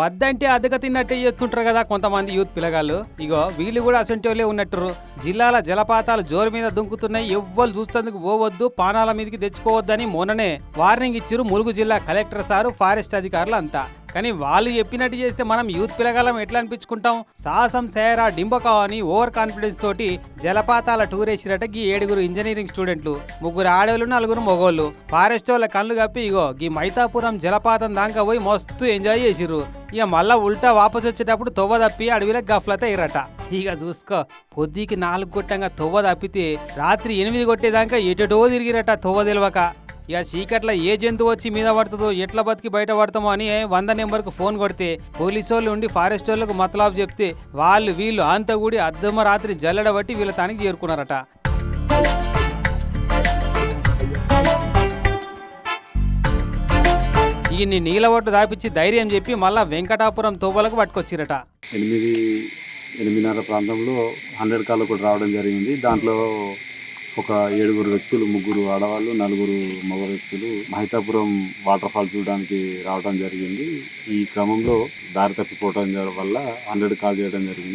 వద్దంటే అద్దెక తిన్నట్టే చేస్తుంటారు కదా కొంతమంది యూత్ పిల్లగాళ్ళు. ఇగో వీళ్ళు కూడా అసంటోళ్ళే ఉన్నట్టురు. జిల్లాల జలపాతాలు జోరు మీద దుంకుతున్నాయి, ఎవ్వరు చూస్తేందుకు పోవద్దు, పానాల మీదకి తెచ్చుకోవద్దని మొన్ననే వార్నింగ్ ఇచ్చిరు ములుగు జిల్లా కలెక్టర్ సారు, ఫారెస్ట్ అధికారులు అంతా. కానీ వాళ్ళు చెప్పినట్టు చేస్తే మనం యూత్ పిల్లగాలం ఎట్లా అనిపించుకుంటాం? సాహసం సేరా డింబకా అని ఓవర్ కాన్ఫిడెన్స్ తోటి జలపాతాల టూర్ వేసిరట గీ 7 ఇంజనీరింగ్ స్టూడెంట్లు, 3 ఆడవాళ్ళు 4 మగోళ్ళు. ఫారెస్ట్ వాళ్ళ కళ్ళు కప్పి ఇగో గీ మైతాపురం జలపాతం దాకా పోయి మస్తు ఎంజాయ్ చేసిర్రు. ఇక మళ్ళా ఉల్టా వాపసు వచ్చేటప్పుడు తొవ్వ తప్పి అడవిలో గఫ్లత ఇరట. ఇక చూసుకో, పొద్దుకి 4 కొట్టంగా తొవ్వ తప్పితే రాత్రి 8 కొట్టేదాకా ఎటో తిరిగిరట తొవ్వ తెలియక. ఇక చీకట్ల ఏ జంతువు వచ్చి మీద పడుతుందో, ఎట్లా బతికి బయట పడతామో అని 100 నెంబర్కు ఫోన్ కొడితే పోలీసు వాళ్ళు ఉండి ఫారెస్ట్ వాళ్ళకు మతలాబు చెప్తే వీళ్ళు అంతా కూడి అర్ధమ రాత్రి జల్లెడ బట్టి వీళ్ళ తానికి చేరుకున్నారట. ఈ నీళ్ళబొట్టు దాపిచ్చి ధైర్యం చెప్పి మళ్ళా వెంకటాపురం తోబలకు పట్టుకొచ్చిరట. 8:30 ప్రాంతంలో 100 కాళ్ళు కూడా రావడం జరిగింది. దాంట్లో ఒక 7 వ్యక్తులు, 3 ఆడవాళ్ళు, 4 మగ వ్యక్తులు మైతాపురం వాటర్ ఫాల్ చూడడానికి రావడం జరిగింది. ఈ క్రమంలో దారి తప్పిపోవడం వల్ల 100 కాల్ చేయడం జరిగింది.